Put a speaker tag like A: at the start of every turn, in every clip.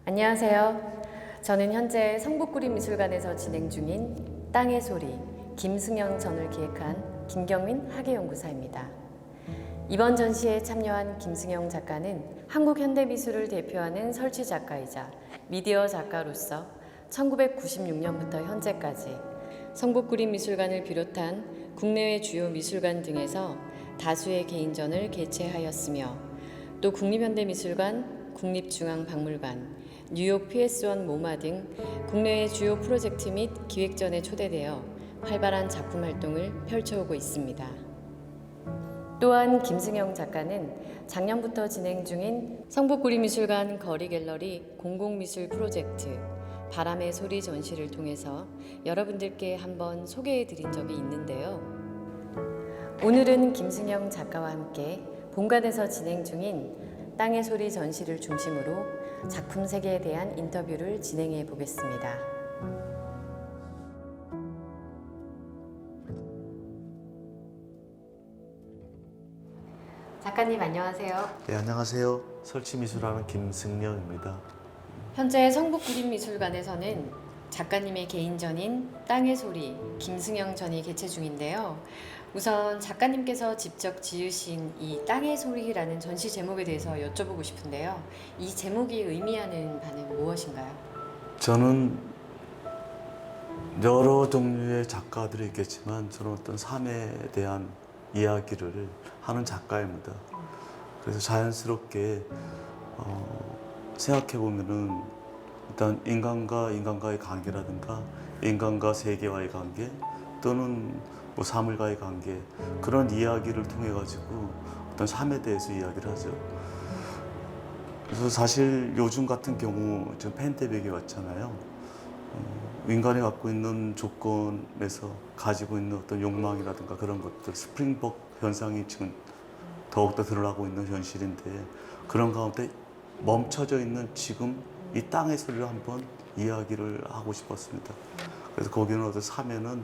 A: 안녕하세요. 저는 현재 성북구립미술관에서 진행 중인 땅의 소리 김승영 전을 기획한 김경민 학예연구사입니다. 이번 전시에 참여한 김승영 작가는 한국 현대미술을 대표하는 설치 작가이자 미디어 작가로서 1996년부터 현재까지 성북구립미술관을 비롯한 국내외 주요 미술관 등에서 다수의 개인전을 개최하였으며 또 국립현대미술관, 국립중앙박물관, 뉴욕 PS1 모마 등 국내외 주요 프로젝트 및 기획전에 초대되어 활발한 작품 활동을 펼쳐오고 있습니다. 또한 김승영 작가는 작년부터 진행 중인 성북구립미술관 거리갤러리 공공미술 프로젝트 바람의 소리 전시를 통해서 여러분들께 한번 소개해드린 적이 있는데요. 오늘은 김승영 작가와 함께 본관에서 진행 중인 땅의 소리 전시를 중심으로 작품 세계에 대한 인터뷰를 진행해 보겠습니다. 작가님 안녕하세요.
B: 네, 안녕하세요. 설치미술하는 김승영입니다.
A: 현재 성북구립미술관에서는 작가님의 개인전인 땅의 소리 김승영 전이 개최 중인데요. 우선 작가님께서 직접 지으신 이 땅의 소리라는 전시 제목에 대해서 여쭤보고 싶은데요. 이 제목이 의미하는 바는 무엇인가요?
B: 저는 여러 종류의 작가들이 있겠지만 저는 어떤 삶에 대한 이야기를 하는 작가입니다. 그래서 자연스럽게 생각해 보면은 일단 인간과 인간과의 관계라든가 인간과 세계와의 관계 또는 뭐 사물과의 관계 그런 이야기를 통해 가지고 어떤 삶에 대해서 이야기를 하죠. 그래서 사실 요즘 같은 경우 지금 팬데믹이 왔잖아요. 인간이 갖고 있는 조건에서 가지고 있는 어떤 욕망이라든가 그런 것들 스프링복 현상이 지금 더욱더 드러나고 있는 현실인데 그런 가운데 멈춰져 있는 지금 이 땅의 소리를 한번 이야기를 하고 싶었습니다. 그래서 거기는 어떤 삶에는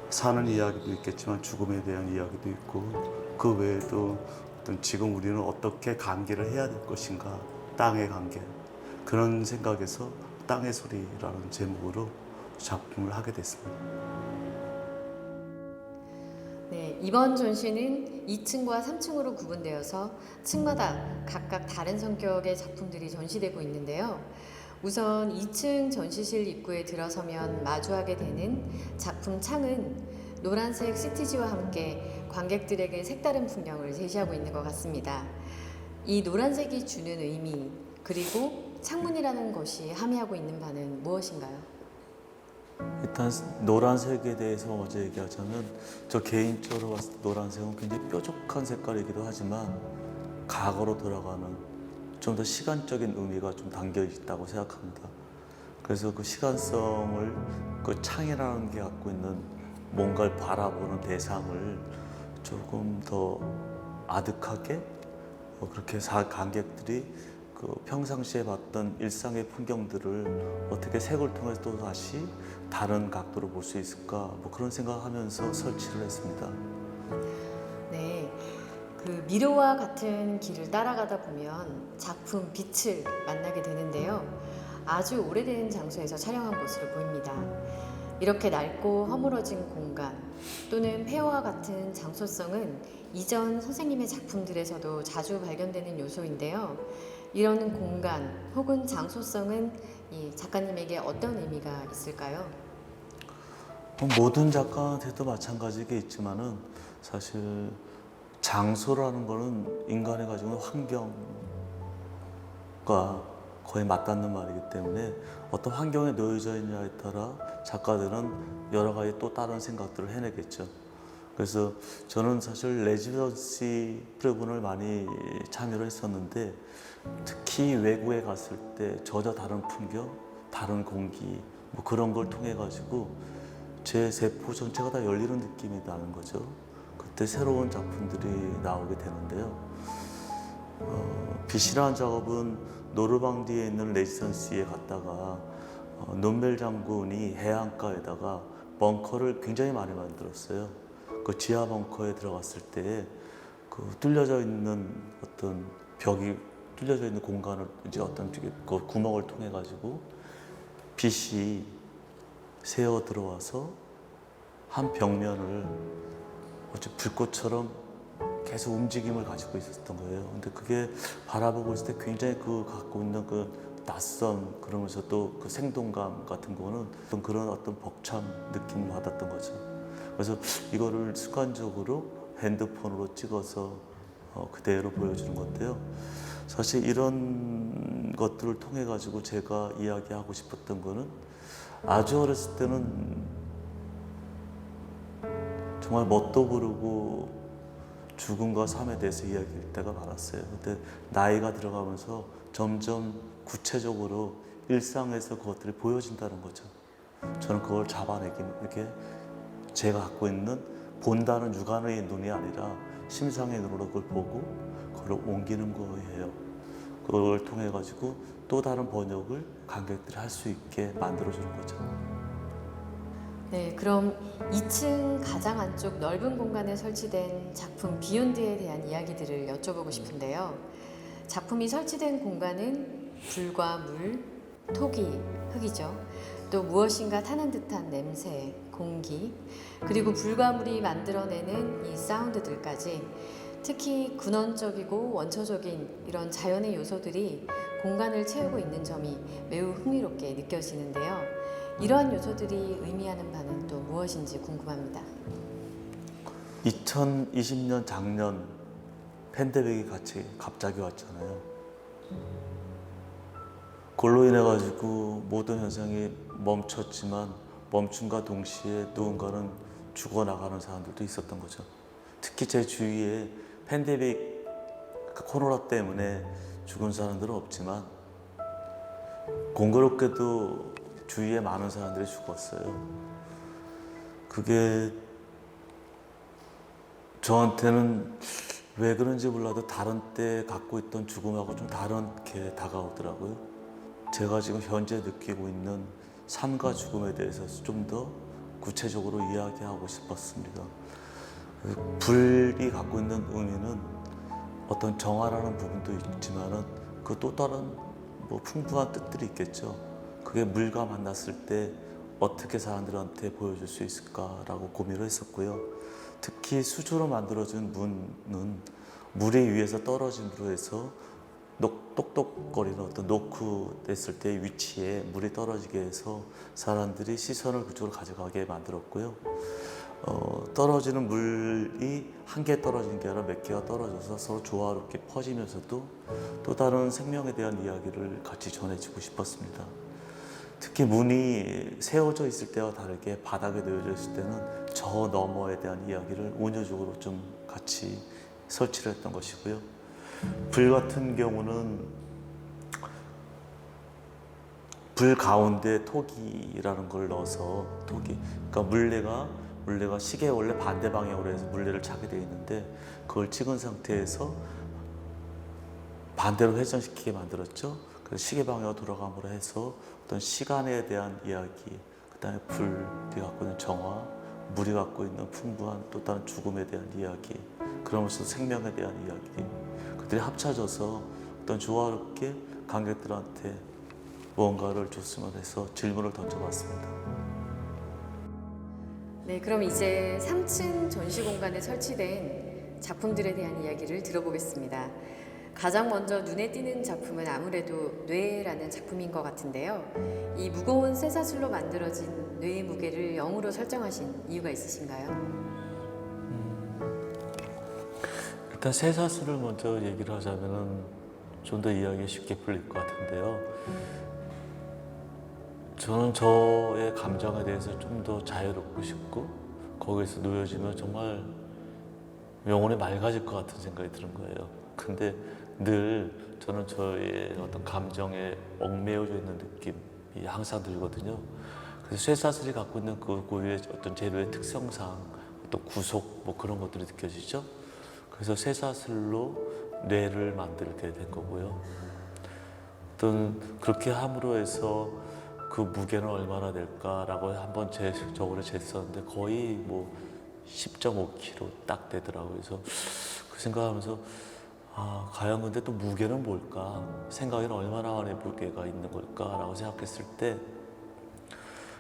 B: 사는 이야기도 있겠지만 죽음에 대한 이야기도 있고 그 외에도 어떤 지금 우리는 어떻게 관계를 해야 될 것인가 땅의 관계 그런 생각에서 땅의 소리라는 제목으로 작품을 하게 됐습니다.
A: 네, 이번 전시는 2층과 3층으로 구분되어서 층마다 각각 다른 성격의 작품들이 전시되고 있는데요. 우선 2층 전시실 입구에 들어서면 마주하게 되는 작품 창은 노란색 시티지와 함께 관객들에게 색다른 풍경을 제시하고 있는 것 같습니다. 이 노란색이 주는 의미 그리고 창문이라는 것이 함의하고 있는 바는 무엇인가요?
B: 일단 노란색에 대해서 어제 얘기하자면 저 개인적으로 봤을 때 노란색은 굉장히 뾰족한 색깔이기도 하지만 과거로 돌아가는 좀 더 시간적인 의미가 좀 담겨 있다고 생각합니다. 그래서 그 시간성을 그 창이라는 게 갖고 있는 뭔가를 바라보는 대상을 조금 더 아득하게 그렇게 관객들이 그 평상시에 봤던 일상의 풍경들을 어떻게 색을 통해서 또 다시 다른 각도로 볼 수 있을까 뭐 그런 생각하면서 설치를 했습니다.
A: 네, 그 미로와 같은 길을 따라가다 보면 작품 빛을 만나게 되는데요. 아주 오래된 장소에서 촬영한 것으로 보입니다. 이렇게 낡고 허물어진 공간 또는 폐허와 같은 장소성은 이전 선생님의 작품들에서도 자주 발견되는 요소인데요. 이런 공간 혹은 장소성은 이 작가님에게 어떤 의미가 있을까요?
B: 모든 작가한테도 마찬가지게 있지만은 사실 장소라는 거는 인간이 가지고 있는 환경과 거의 맞닿는 말이기 때문에 어떤 환경에 놓여져 있느냐에 따라 작가들은 여러 가지 또 다른 생각들을 해내겠죠. 그래서 저는 사실 레지던시 프로그램을 많이 참여를 했었는데 특히 외국에 갔을 때 전혀 다른 풍경, 다른 공기 뭐 그런 걸 통해 가지고 제 세포 전체가 다 열리는 느낌이 나는 거죠. 그때 새로운 작품들이 나오게 되는데요. 빛이라는 작업은 노르망디에 있는 레지던시에 갔다가 논멜 장군이 해안가에다가 벙커를 굉장히 많이 만들었어요. 그 지하 벙커에 들어갔을 때 그 뚫려져 있는 어떤 벽이 뚫려져 있는 공간을 이제 어떤 그 구멍을 통해 가지고 빛이 새어 들어와서 한 벽면을 어째 불꽃처럼 계속 움직임을 가지고 있었던 거예요. 근데 그게 바라보고 있을 때 굉장히 그 갖고 있는 그 낯선, 그러면서 또 그 생동감 같은 거는 그런 어떤 벅찬 느낌을 받았던 거죠. 그래서 이거를 습관적으로 핸드폰으로 찍어서 그대로 보여주는 건데요. 사실 이런 것들을 통해 가지고 제가 이야기하고 싶었던 거는 아주 어렸을 때는 정말 뭣도 모르고 죽음과 삶에 대해서 이야기할 때가 많았어요. 근데 나이가 들어가면서 점점 구체적으로 일상에서 그것들이 보여진다는 거죠. 저는 그걸 잡아내기, 이렇게 제가 갖고 있는 본다는 육안의 눈이 아니라 심상의 눈으로 그걸 보고 그걸 옮기는 거예요. 그걸 통해 가지고 또 다른 번역을 관객들이 할 수 있게 만들어주는 거죠.
A: 네, 그럼 2층 가장 안쪽 넓은 공간에 설치된 작품 비욘드에 대한 이야기들을 여쭤보고 싶은데요. 작품이 설치된 공간은 불과 물, 토기, 흙이죠. 또 무엇인가 타는 듯한 냄새, 공기, 그리고 불과 물이 만들어내는 이 사운드들까지 특히 근원적이고 원초적인 이런 자연의 요소들이 공간을 채우고 있는 점이 매우 흥미롭게 느껴지는데요. 이러한 요소들이 의미하는 바는 또 무엇인지 궁금합니다.
B: 2020년 작년 팬데믹이 갑자기 왔잖아요. 그걸로 인해 가지고 모든 현상이 멈췄지만 멈춤과 동시에 누군가는 죽어나가는 사람들도 있었던 거죠. 특히 제 주위에 팬데믹 코로나 때문에 죽은 사람들은 없지만 공교롭게도 주위에 많은 사람들이 죽었어요. 그게 저한테는 왜 그런지 몰라도 다른 때 갖고 있던 죽음하고 좀 다르게 다가오더라고요. 제가 지금 현재 느끼고 있는 삶과 죽음에 대해서 좀 더 구체적으로 이야기하고 싶었습니다. 불이 갖고 있는 의미는 어떤 정화라는 부분도 있지만은 그 또 다른 뭐 풍부한 뜻들이 있겠죠. 그게 물과 만났을 때 어떻게 사람들한테 보여줄 수 있을까라고 고민을 했었고요. 특히 수조로 만들어진 문은 물이 위에서 떨어짐으로 해서 똑똑거리는 어떤 노크 됐을 때 위치에 물이 떨어지게 해서 사람들이 시선을 그쪽으로 가져가게 만들었고요. 떨어지는 물이 한 개 떨어진 게 아니라 몇 개가 떨어져서 서로 조화롭게 퍼지면서도 또 다른 생명에 대한 이야기를 같이 전해주고 싶었습니다. 특히 문이 세워져 있을 때와 다르게 바닥에 놓여져 있을 때는 저 너머에 대한 이야기를 운여적으로 좀 같이 설치를 했던 것이고요. 불 같은 경우는 불 가운데 토기라는 걸 넣어서 토기, 그러니까 물레가 시계 원래 반대 방향으로 해서 물레를 차게 되어 있는데 그걸 찍은 상태에서 반대로 회전시키게 만들었죠. 그래서 시계 방향으로 돌아감으로 해서 어떤 시간에 대한 이야기, 그다음에 불이 갖고 있는 정화, 물이 갖고 있는 풍부한 또 다른 죽음에 대한 이야기, 그러면서 생명에 대한 이야기, 그들이 합쳐져서 어떤 조화롭게 관객들한테 무언가를 줬으면 해서 질문을 던져봤습니다.
A: 네, 그럼 이제 3층 전시 공간에 설치된 작품들에 대한 이야기를 들어보겠습니다. 가장 먼저 눈에 띄는 작품은 아무래도 뇌라는 작품인 것 같은데요. 이 무거운 쇠사슬로 만들어진 뇌의 무게를 0으로 설정하신 이유가 있으신가요?
B: 일단 쇠사슬을 먼저 얘기를 하자면은 좀 더 이야기가 쉽게 풀릴 것 같은데요. 저는 저의 감정에 대해서 좀 더 자유롭고 싶고 거기에서 놓여지면 정말 영혼이 맑아질 것 같은 생각이 드는 거예요. 근데 늘 저는 저의 어떤 감정에 얽매여져 있는 느낌이 항상 들거든요. 그래서 쇠사슬이 갖고 있는 그 고유의 어떤 재료의 특성상 어떤 구속 뭐 그런 것들이 느껴지죠. 그래서 쇠사슬로 뇌를 만들게 된 거고요. 어떤 그렇게 함으로 해서 그 무게는 얼마나 될까라고 한번 적으로 쟀었는데 거의 뭐 10.5kg 딱 되더라고요. 그래서 그 생각하면서 과연 근데 또 무게는 뭘까? 생각에는 얼마나 많은 무게가 있는 걸까라고 생각했을 때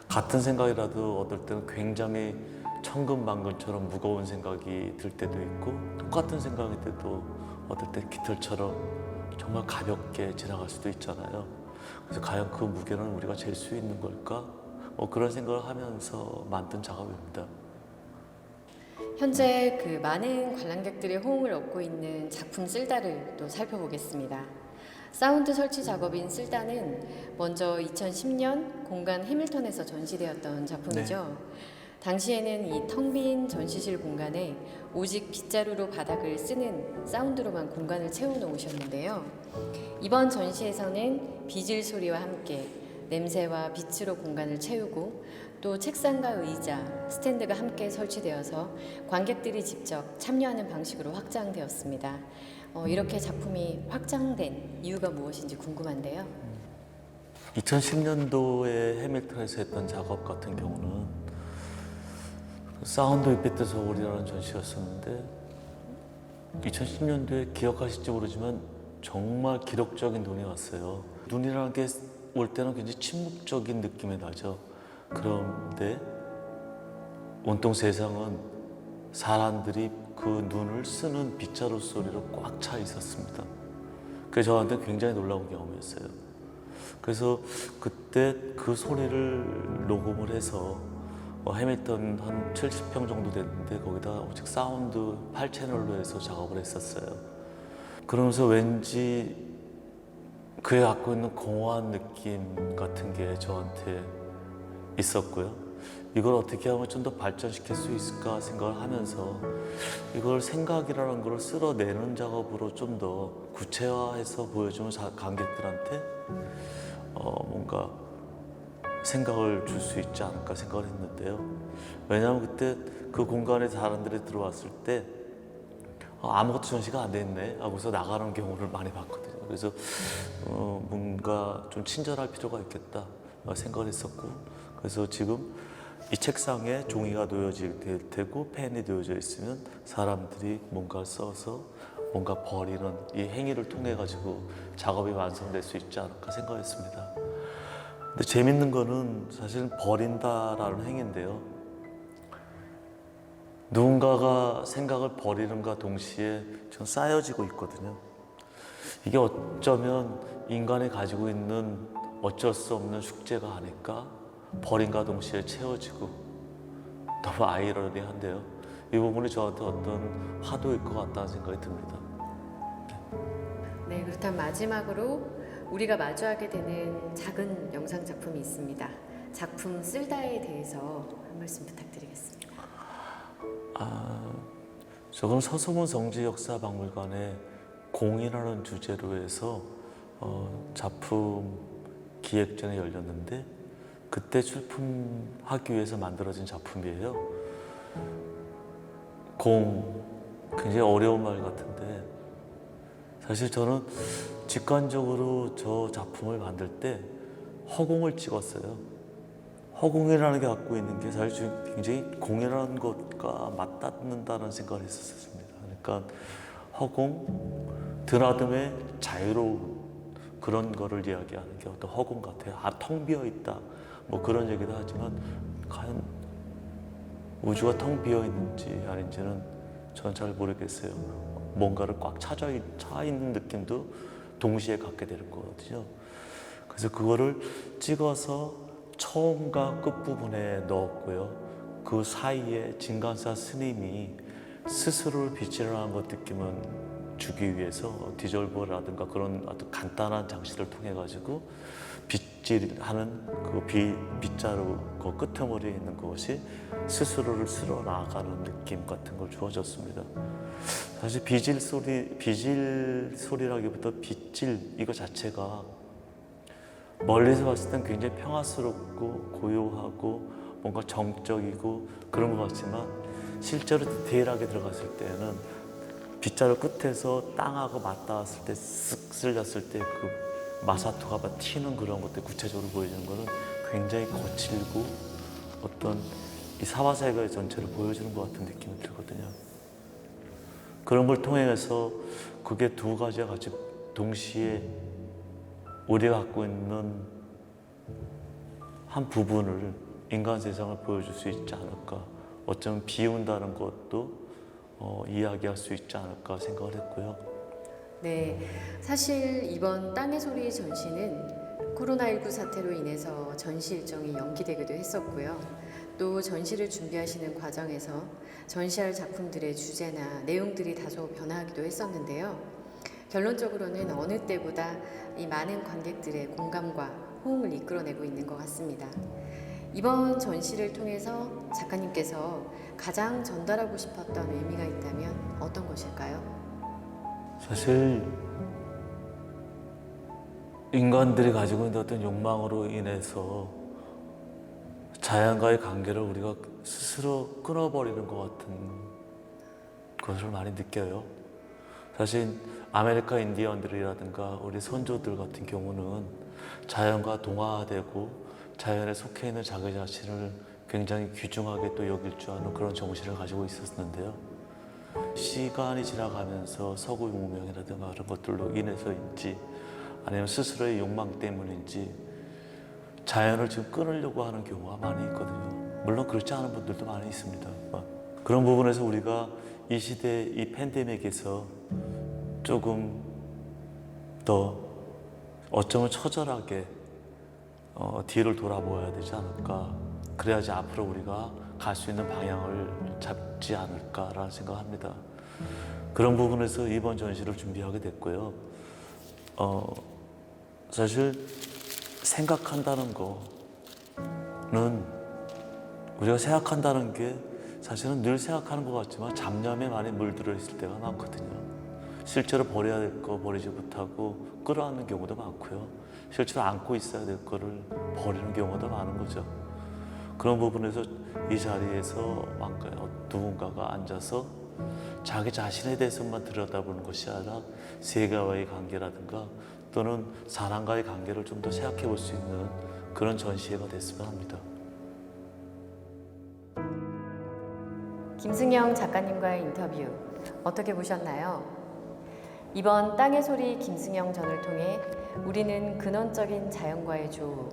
B: 같은 생각이라도 어떨 때는 굉장히 천근만근처럼 무거운 생각이 들 때도 있고 똑같은 생각일 때도 어떨 때 깃털처럼 정말 가볍게 지나갈 수도 있잖아요. 그래서 과연 그 무게는 우리가 잴 수 있는 걸까? 그런 생각을 하면서 만든 작업입니다.
A: 현재 그 많은 관람객들의 호응을 얻고 있는 작품 쓸다를 또 살펴보겠습니다. 사운드 설치 작업인 쓸다는 먼저 2010년 공간 해밀턴에서 전시되었던 작품이죠. 당시에는 이 텅 빈 전시실 공간에 오직 빗자루로 바닥을 쓰는 사운드로만 공간을 채워놓으셨는데요. 이번 전시에서는 비질 소리와 함께 냄새와 빛으로 공간을 채우고 또 책상과 의자, 스탠드가 함께 설치되어서 관객들이 직접 참여하는 방식으로 확장되었습니다. 이렇게 작품이 확장된 이유가 무엇인지 궁금한데요.
B: 2010년도에 해밀턴에서 했던 작업 같은 경우는 사운드 이펙트 서울이라는 전시였었는데 2010년도에 기억하실지 모르지만 정말 기록적인 눈이 왔어요. 눈이라는 게 올 때는 굉장히 침묵적인 느낌이 나죠. 그런데 온통 세상은 사람들이 그 눈을 쓰는 빗자루 소리로 꽉 차 있었습니다. 그게 저한테 굉장히 놀라운 경험이었어요. 그래서 그때 그 소리를 녹음을 해서 해밀턴 한 70평 정도 됐는데 거기다 오직 사운드 8채널로 해서 작업을 했었어요. 그러면서 왠지 그에 갖고 있는 공허한 느낌 같은 게 저한테 있었고요. 이걸 어떻게 하면 좀 더 발전시킬 수 있을까 생각을 하면서 이걸 생각이라는 걸 쓸어내는 작업으로 좀 더 구체화해서 보여주면 관객들한테 뭔가 생각을 줄 수 있지 않을까 생각을 했는데요. 왜냐하면 그때 그 공간에 사람들이 들어왔을 때 아무것도 전시가 안 됐네 하고서 나가는 경우를 많이 봤거든요. 그래서 뭔가 좀 친절할 필요가 있겠다 생각을 했었고, 그래서 지금 이 책상에 종이가 놓여질 테고 펜이 놓여져 있으면 사람들이 뭔가 써서 뭔가 버리는 이 행위를 통해 가지고 작업이 완성될 수 있지 않을까 생각했습니다. 근데 재밌는 거는 사실 버린다라는 행위인데요. 누군가가 생각을 버리는가 동시에 전 쌓여지고 있거든요. 이게 어쩌면 인간이 가지고 있는 어쩔 수 없는 숙제가 아닐까? 버림과 동시에 채워지고 너무 아이러니한데요. 이 부분이 저한테 어떤 화두일 것 같다는 생각이 듭니다.
A: 네, 그렇다면 마지막으로 우리가 마주하게 되는 작은 영상 작품이 있습니다. 작품 쓸다에 대해서 한 말씀 부탁드리겠습니다.
B: 저건 서소문 성지역사박물관에 공이라는 주제로 해서 작품 기획전에 열렸는데 그때 출품하기 위해서 만들어진 작품이에요. 공, 굉장히 어려운 말 같은데 사실 저는 직관적으로 저 작품을 만들 때 허공을 찍었어요. 허공이라는 게 갖고 있는 게 사실 굉장히 공이라는 것과 맞닿는다는 생각을 했었습니다. 그러니까 허공, 드나듦의 자유로운 그런 거를 이야기하는 게 어떤 허공 같아요. 텅 비어 있다. 뭐 그런 얘기도 하지만 과연 우주가 텅 비어 있는지 아닌지는 저는 잘 모르겠어요. 뭔가를 꽉 차 있는 느낌도 동시에 갖게 되는 거거든요. 그래서 그거를 찍어서 처음과 끝부분에 넣었고요. 그 사이에 진간사 스님이 스스로를 빗질하는 것 느낌은 주기 위해서 디졸버라든가 그런 아주 간단한 장치를 통해 가지고 빗질하는 그 빗자루 그 끄트머리에 있는 그것이 스스로를 쓸어 나가는 느낌 같은 걸 주어졌습니다. 사실 비질 소리라기보다 빗질 이거 자체가 멀리서 봤을 땐 굉장히 평화스럽고 고요하고 뭔가 정적이고 그런 것 같지만 실제로 디테일하게 들어갔을 때는 빗자루 끝에서 땅하고 맞닿았을 때 쓱 쓸렸을 때 그 마사토가 막 튀는 그런 것들 구체적으로 보여주는 거는 굉장히 거칠고 어떤 이 사화사회의 전체를 보여주는 것 같은 느낌이 들거든요. 그런 걸 통해서 그게 두 가지가 같이 동시에 우리가 갖고 있는 한 부분을 인간 세상을 보여줄 수 있지 않을까. 어쩌면 비운다는 것도 이야기할 수 있지 않을까 생각을 했고요.
A: 네, 사실 이번 땅의 소리 전시는 코로나19 사태로 인해서 전시 일정이 연기되기도 했었고요. 또 전시를 준비하시는 과정에서 전시할 작품들의 주제나 내용들이 다소 변화하기도 했었는데요. 결론적으로는 어느 때보다 이 많은 관객들의 공감과 호응을 이끌어내고 있는 것 같습니다. 이번 전시를 통해서 작가님께서 가장 전달하고 싶었던 의미가 있다면 어떤 것일까요?
B: 사실 인간들이 가지고 있는 어떤 욕망으로 인해서 자연과의 관계를 우리가 스스로 끊어버리는 것 같은 것을 많이 느껴요. 사실 아메리카 인디언들이라든가 우리 선조들 같은 경우는 자연과 동화되고 자연에 속해 있는 자기 자신을 굉장히 귀중하게 또 여길 줄 아는 그런 정신을 가지고 있었는데요. 시간이 지나가면서 서구 문명이라든가 그런 것들로 인해서인지 아니면 스스로의 욕망 때문인지 자연을 지금 끊으려고 하는 경우가 많이 있거든요. 물론 그렇지 않은 분들도 많이 있습니다. 그런 부분에서 우리가 이 시대 이 팬데믹에서 조금 더 어쩌면 처절하게 뒤를 돌아보아야 되지 않을까. 그래야지 앞으로 우리가 갈 수 있는 방향을 잡지 않을까라는 생각합니다. 그런 부분에서 이번 전시를 준비하게 됐고요. 사실 생각한다는 거는 우리가 생각한다는 게 사실은 늘 생각하는 것 같지만 잡념에 많이 물들어 있을 때가 많거든요. 실제로 버려야 될 거 버리지 못하고 끌어안는 경우도 많고요. 실제로 안고 있어야 될 거를 버리는 경우도 많은 거죠. 그런 부분에서 이 자리에서 누군가가 앉아서 자기 자신에 대해서만 들여다보는 것이 아니라 세계와의 관계라든가 또는 사람과의 관계를 좀 더 생각해 볼 수 있는 그런 전시회가 됐으면 합니다.
A: 김승영 작가님과의 인터뷰 어떻게 보셨나요? 이번 땅의 소리 김승영 전을 통해 우리는 근원적인 자연과의 조우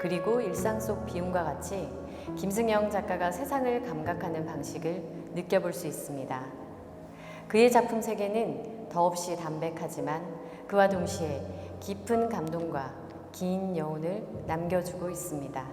A: 그리고 일상 속 비움과 같이 김승영 작가가 세상을 감각하는 방식을 느껴볼 수 있습니다. 그의 작품 세계는 더없이 담백하지만 그와 동시에 깊은 감동과 긴 여운을 남겨주고 있습니다.